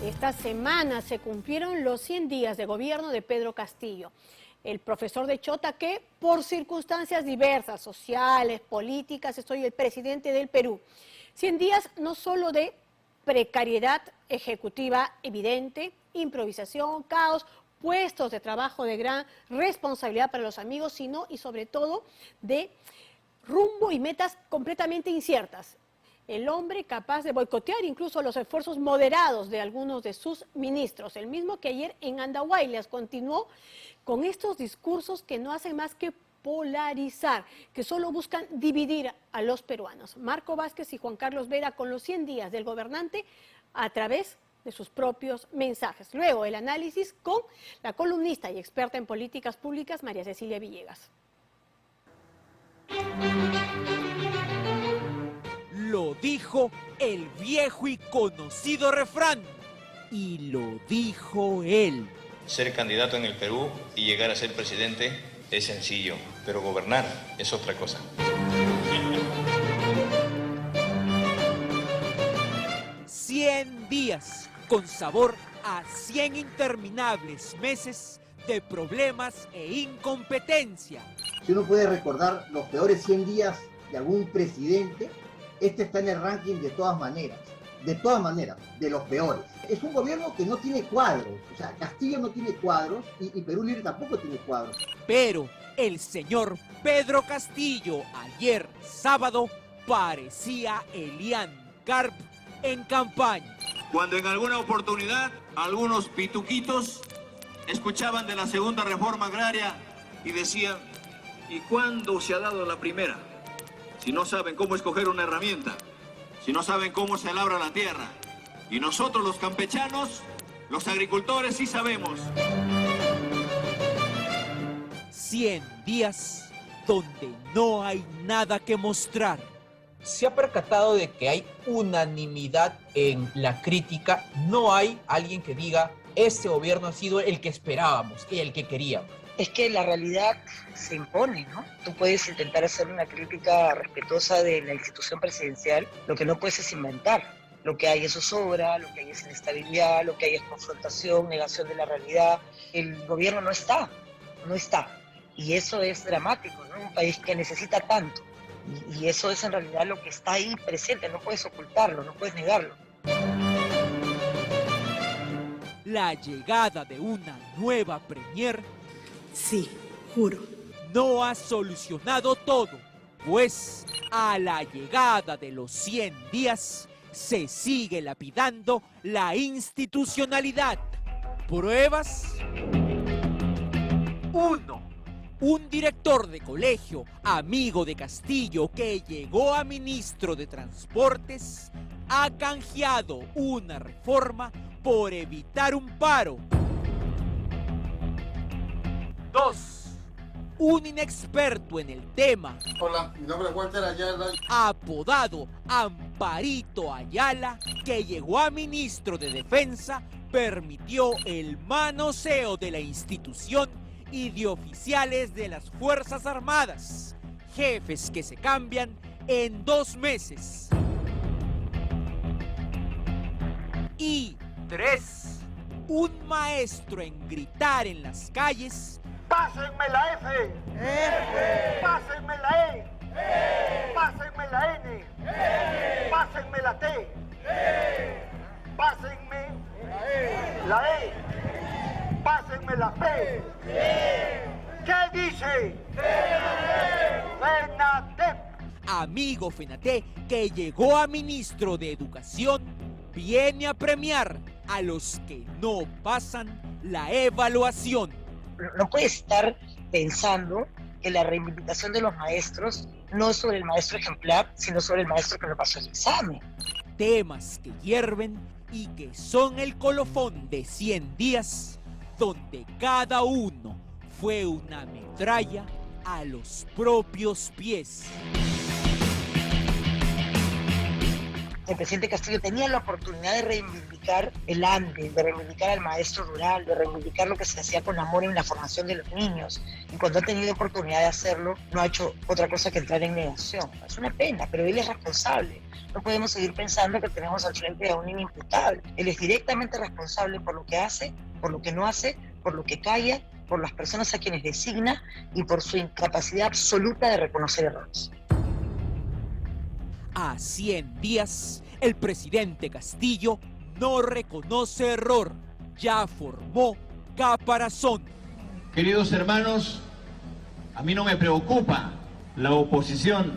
Esta semana se cumplieron los 100 días de gobierno de Pedro Castillo, el profesor de Chota que, por circunstancias diversas, sociales, políticas, soy el presidente del Perú. 100 días no solo de precariedad ejecutiva evidente, improvisación, caos, puestos de trabajo de gran responsabilidad para los amigos, sino y sobre todo de rumbo y metas completamente inciertas. El hombre capaz de boicotear incluso los esfuerzos moderados de algunos de sus ministros, el mismo que ayer en Andahuaylas continuó con estos discursos que no hacen más que polarizar, que solo buscan dividir a los peruanos. Marco Vázquez y Juan Carlos Vera con los 100 días del gobernante a través de sus propios mensajes. Luego el análisis con la columnista y experta en políticas públicas María Cecilia Villegas. Lo dijo el viejo y conocido refrán, y lo dijo él. Ser candidato en el Perú y llegar a ser presidente es sencillo, pero gobernar es otra cosa. Cien días con sabor a 100 interminables meses de problemas e incompetencia. Si uno puede recordar los peores 100 días de algún presidente, este está en el ranking de todas maneras, de los peores. Es un gobierno que no tiene cuadros, o sea, Castillo no tiene cuadros y Perú Libre tampoco tiene cuadros. Pero el señor Pedro Castillo ayer sábado parecía Elian Carp en campaña. Cuando en alguna oportunidad algunos pituquitos escuchaban de la segunda reforma agraria y decían, ¿y cuándo se ha dado la primera? Si no saben cómo escoger una herramienta, si no saben cómo se labra la tierra. Y nosotros los campechanos, los agricultores sí sabemos. 100 días donde no hay nada que mostrar. Se ha percatado de que hay unanimidad en la crítica, no hay alguien que diga, este gobierno ha sido el que esperábamos y el que queríamos. Es que la realidad se impone, ¿no? Tú puedes intentar hacer una crítica respetuosa de la institución presidencial, lo que no puedes es inventar. Lo que hay es zozobra, lo que hay es inestabilidad, lo que hay es confrontación, negación de la realidad. El gobierno no está. Y eso es dramático, ¿no? Un país que necesita tanto. Y eso es en realidad lo que está ahí presente, no puedes ocultarlo, no puedes negarlo. La llegada de una nueva premier, sí, juro, no ha solucionado todo, pues a la llegada de los 100 días se sigue lapidando la institucionalidad. Pruebas: 1. Un director de colegio, amigo de Castillo, que llegó a ministro de Transportes, ha canjeado una reforma por evitar un paro. 2. Un inexperto en el tema. Hola, mi nombre es Walter Ayala. Apodado Amparito Ayala, que llegó a ministro de Defensa, permitió el manoseo de la institución y de oficiales de las Fuerzas Armadas, jefes que se cambian en 2 meses. Y 3. Un maestro en gritar en las calles: ¡pásenme la F! ¡F! ¡Pásenme la E! ¡E! ¡Pásenme la N! ¡N! ¡Pásenme la T! ¡T! ¡Pásenme la E! ¡Pásenme la P! ¿Qué dice? FENATEP. Amigo FENATEP, que llegó a ministro de Educación, viene a premiar a los que no pasan la evaluación. No puedes estar pensando que la reivindicación de los maestros no es sobre el maestro ejemplar, sino sobre el maestro que no pasó el examen. Temas que hierven y que son el colofón de 100 días, donde cada uno fue una metralla a los propios pies. El presidente Castillo tenía la oportunidad de reivindicar el ANDE, de reivindicar al maestro rural, de reivindicar lo que se hacía con amor en la formación de los niños. Y cuando ha tenido oportunidad de hacerlo, no ha hecho otra cosa que entrar en negación. Es una pena, pero él es responsable. No podemos seguir pensando que tenemos al frente a un inimputable. Él es directamente responsable por lo que hace, por lo que no hace, por lo que calla, por las personas a quienes designa y por su incapacidad absoluta de reconocer errores. A 100 días, el presidente Castillo no reconoce error, ya formó caparazón. Queridos hermanos, a mí no me preocupa la oposición.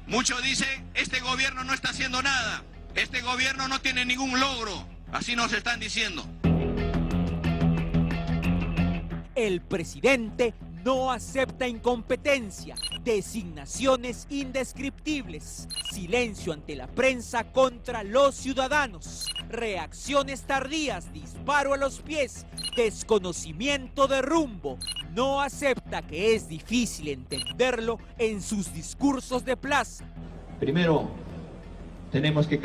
Muchos dicen, este gobierno no está haciendo nada, este gobierno no tiene ningún logro, así nos están diciendo. El presidente no acepta incompetencia, designaciones indescriptibles, silencio ante la prensa contra los ciudadanos, reacciones tardías, disparo a los pies, desconocimiento de rumbo. No acepta que es difícil entenderlo en sus discursos de plaza. Primero, tenemos que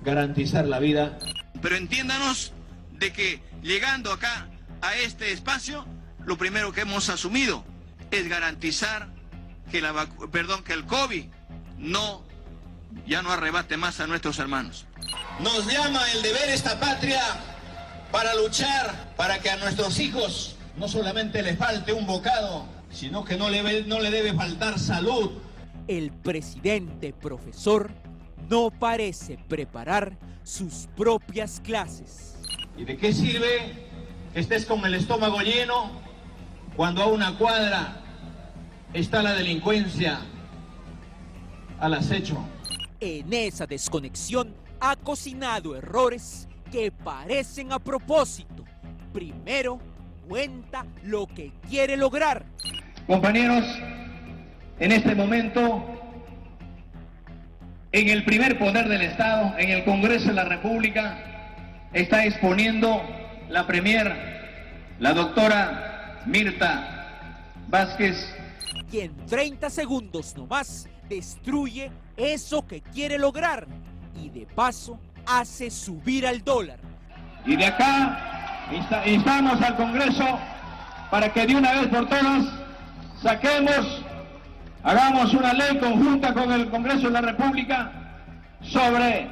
garantizar la vida. Pero entiéndanos de que llegando acá a este espacio, lo primero que hemos asumido es garantizar que el COVID ya no arrebate más a nuestros hermanos. Nos llama el deber esta patria para luchar para que a nuestros hijos no solamente les falte un bocado, sino que no le debe faltar salud. El presidente profesor no parece preparar sus propias clases. ¿Y de qué sirve que estés con el estómago lleno cuando a una cuadra está la delincuencia al acecho? En esa desconexión ha cocinado errores que parecen a propósito. Primero, cuenta lo que quiere lograr. Compañeros, en este momento, en el primer poder del Estado, en el Congreso de la República, está exponiendo la premier, la doctora Mirta Vázquez. Y en 30 segundos nomás destruye eso que quiere lograr y de paso hace subir al dólar. Y de acá instamos al Congreso para que de una vez por todas hagamos una ley conjunta con el Congreso de la República sobre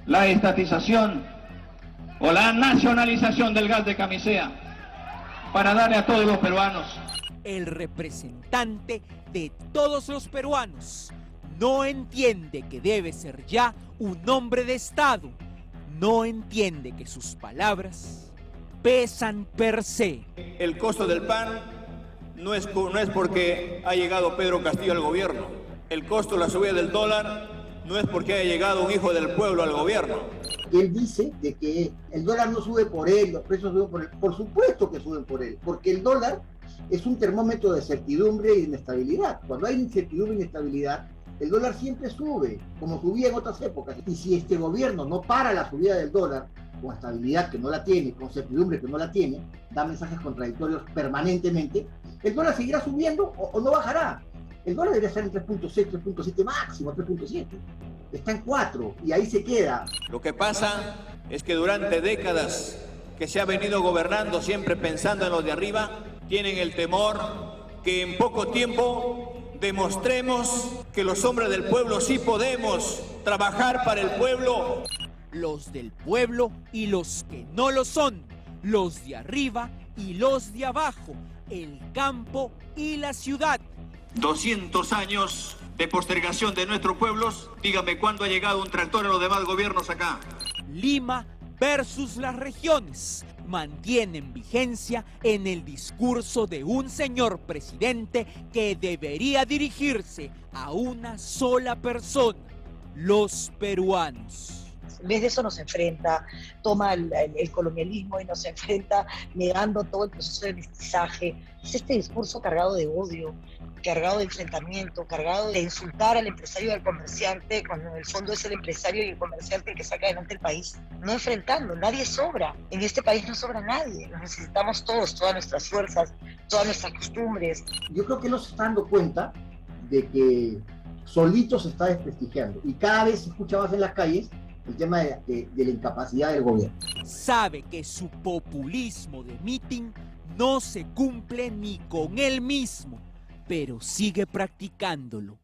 la estatización o la nacionalización del gas de camisea para darle a todos los peruanos. El representante de todos los peruanos no entiende que debe ser ya un hombre de Estado. No entiende que sus palabras pesan per se. El costo del pan no es porque ha llegado Pedro Castillo al gobierno. El costo de la subida del dólar no es porque haya llegado un hijo del pueblo al gobierno. Él dice de que el dólar no sube por él, los precios suben por él. Por supuesto que suben por él, porque el dólar es un termómetro de certidumbre e inestabilidad. Cuando hay incertidumbre e inestabilidad, el dólar siempre sube, como subía en otras épocas. Y si este gobierno no para la subida del dólar, con estabilidad que no la tiene, con certidumbre que no la tiene, da mensajes contradictorios permanentemente, el dólar seguirá subiendo o no bajará. El dólar debería estar en 3.6, 3.7 máximo, 3.7. Está en 4 y ahí se queda. Lo que pasa es que durante décadas que se ha venido gobernando siempre pensando en los de arriba, tienen el temor que en poco tiempo demostremos que los hombres del pueblo sí podemos trabajar para el pueblo. Los del pueblo y los que no lo son, los de arriba y los de abajo, el campo y la ciudad. 200 años de postergación de nuestros pueblos. Dígame cuándo ha llegado un tractor a los demás gobiernos acá. Lima versus las regiones mantienen vigencia en el discurso de un señor presidente que debería dirigirse a una sola persona, los peruanos. En vez de eso nos enfrenta, toma el colonialismo y nos enfrenta negando todo el proceso de mestizaje. Es este discurso cargado de odio, cargado de enfrentamiento, cargado de insultar al empresario y al comerciante, cuando en el fondo es el empresario y el comerciante el que saca adelante el país. No enfrentando, nadie sobra. En este país no sobra nadie. Nos necesitamos todos, todas nuestras fuerzas, todas nuestras costumbres. Yo creo que no se está dando cuenta de que solito se está desprestigiando y cada vez se escucha más en las calles el tema de la incapacidad del gobierno. Sabe que su populismo de mitin no se cumple ni con él mismo, pero sigue practicándolo.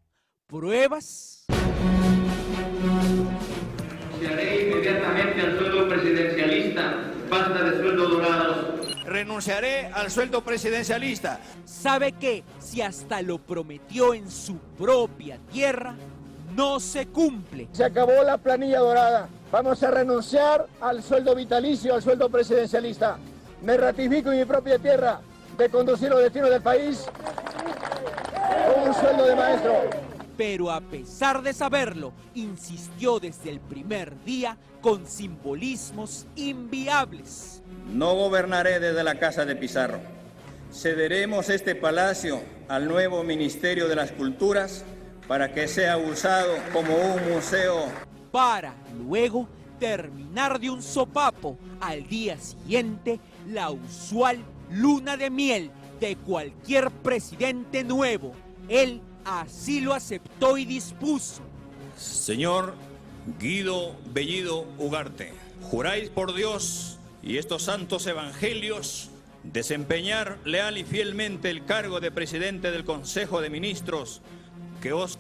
¿Pruebas? Renunciaré inmediatamente al sueldo presidencialista. Basta de sueldos dorados. Renunciaré al sueldo presidencialista. ¿Sabe que si hasta lo prometió en su propia tierra, no se cumple? Se acabó la planilla dorada. Vamos a renunciar al sueldo vitalicio, al sueldo presidencialista. Me ratifico en mi propia tierra de conducir los destinos del país con un sueldo de maestro. Pero a pesar de saberlo, insistió desde el primer día con simbolismos inviables. No gobernaré desde la casa de Pizarro. Cederemos este palacio al nuevo Ministerio de las Culturas para que sea usado como un museo. Para luego terminar de un sopapo al día siguiente la usual luna de miel de cualquier presidente nuevo. Él así lo aceptó y dispuso. Señor Guido Bellido Ugarte, juráis por Dios y estos santos evangelios desempeñar leal y fielmente el cargo de presidente del Consejo de Ministros que os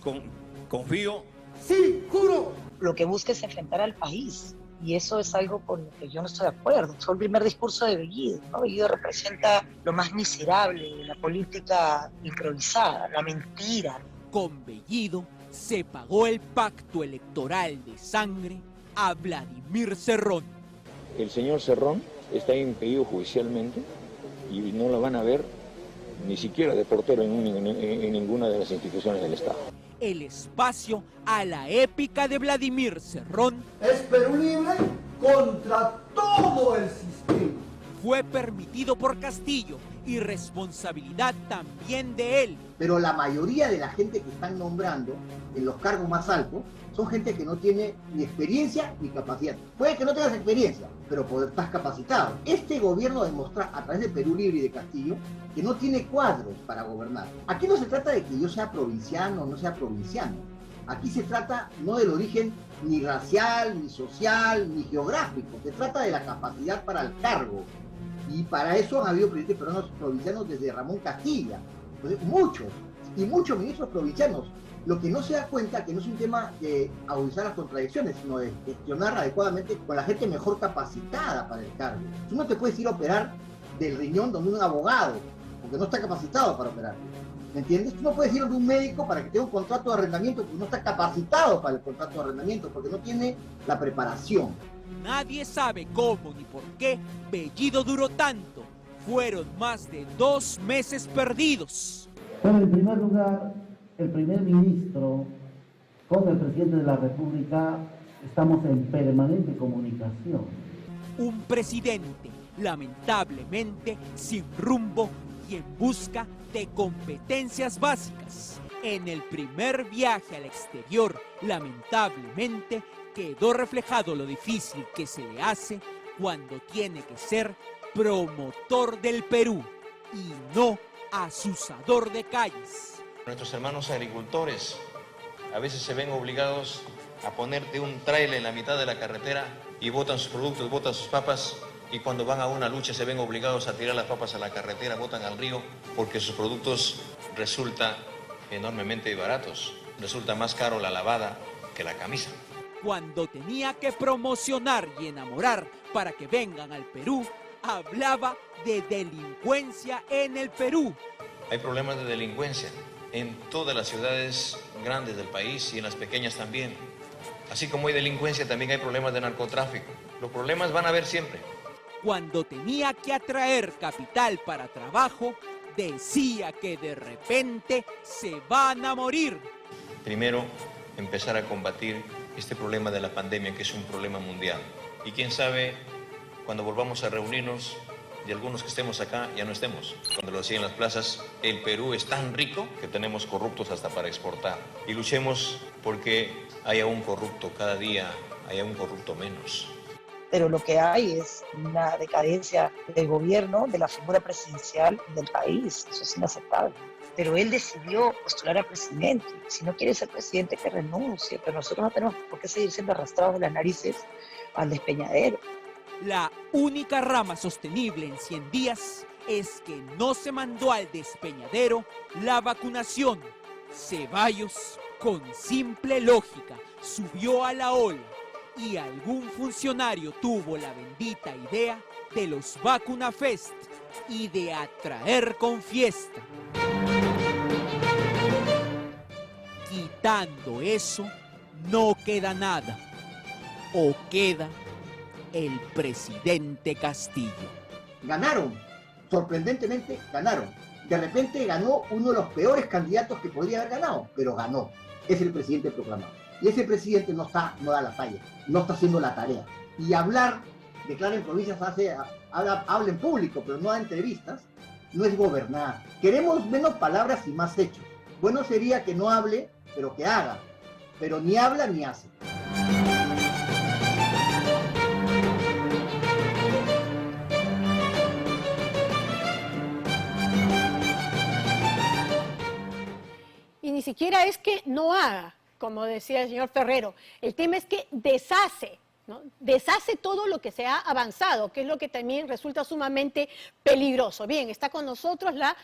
confío. Sí, juro. Lo que busca es enfrentar al país. Y eso es algo con lo que yo no estoy de acuerdo. Fue el primer discurso de Bellido, ¿no? Bellido representa lo más miserable de la política improvisada, la mentira. Con Bellido se pagó el pacto electoral de sangre a Vladimir Cerrón. El señor Cerrón está impedido judicialmente y no lo van a ver ni siquiera de portero en ninguna de las instituciones del Estado. El espacio a la épica de Vladimir Cerrón Es Perú libre contra todo el sistema. fue permitido por Castillo y responsabilidad también de él. Pero la mayoría de la gente que están nombrando en los cargos más altos son gente que no tiene ni experiencia ni capacidad. Puede que no tengas experiencia, pero estás capacitado. Este gobierno demuestra a través de Perú Libre y de Castillo que no tiene cuadros para gobernar. Aquí no se trata de que yo sea provinciano o no sea provinciano. Aquí se trata no del origen ni racial, ni social, ni geográfico. Se trata de la capacidad para el cargo. Y para eso han habido presidentes peruanos provincianos desde Ramón Castilla. Muchos, y muchos ministros provincianos. Lo que no se da cuenta que no es un tema de agudizar las contradicciones, sino de gestionar adecuadamente con la gente mejor capacitada para el cargo. Tú no te puedes ir a operar del riñón donde un abogado, porque no está capacitado para operar. ¿Me entiendes? Tú no puedes ir donde un médico para que tenga un contrato de arrendamiento porque no está capacitado para el contrato de arrendamiento, porque no tiene la preparación. Nadie sabe cómo ni por qué Bellido duró tanto. Fueron más de 2 meses perdidos. Bueno, en primer lugar, el primer ministro con el presidente de la República estamos en permanente comunicación. Un presidente, lamentablemente, sin rumbo y en busca de competencias básicas. En el primer viaje al exterior, lamentablemente, quedó reflejado lo difícil que se le hace cuando tiene que ser promotor del Perú y no asusador de calles. Nuestros hermanos agricultores a veces se ven obligados a ponerte un tráiler en la mitad de la carretera y botan sus productos, botan sus papas, y cuando van a una lucha se ven obligados a tirar las papas a la carretera, botan al río, porque sus productos resultan enormemente baratos. Resulta más caro la lavada que la camisa. Cuando tenía que promocionar y enamorar para que vengan al Perú, hablaba de delincuencia en el Perú. Hay problemas de delincuencia en todas las ciudades grandes del país y en las pequeñas también. Así como hay delincuencia, también hay problemas de narcotráfico. Los problemas van a haber siempre. Cuando tenía que atraer capital para trabajo, decía que de repente se van a morir. Primero, empezar a combatir este problema de la pandemia, que es un problema mundial. Y quién sabe, cuando volvamos a reunirnos, de algunos que estemos acá, ya no estemos. Cuando lo decía en las plazas, el Perú es tan rico que tenemos corruptos hasta para exportar. Y luchemos porque haya un corrupto cada día, haya un corrupto menos. Pero lo que hay es una decadencia del gobierno, de la figura presidencial del país. Eso es inaceptable. pero él decidió postular a presidente. Si no quiere ser presidente, que renuncie, pero nosotros no tenemos por qué seguir siendo arrastrados de las narices al despeñadero. La única rama sostenible en 100 días es que no se mandó al despeñadero la vacunación. Ceballos, con simple lógica, subió a la ola y algún funcionario tuvo la bendita idea de los Vacunafest y de atraer con fiesta. Quitando eso, no queda nada. O queda el presidente Castillo. Ganaron, sorprendentemente ganaron. De repente ganó uno de los peores candidatos que podría haber ganado, pero ganó. Es el presidente proclamado. Y ese presidente no da la talla, no está haciendo la tarea. Y hablar, declara en provincias, habla en público, pero no da entrevistas, no es gobernar. Queremos menos palabras y más hechos. Bueno sería que no hable, pero que haga. Pero ni habla ni hace. Y ni siquiera es que no haga, como decía el señor Ferrero. El tema es que deshace, ¿no? Deshace todo lo que se ha avanzado, que es lo que también resulta sumamente peligroso. Bien, está con nosotros la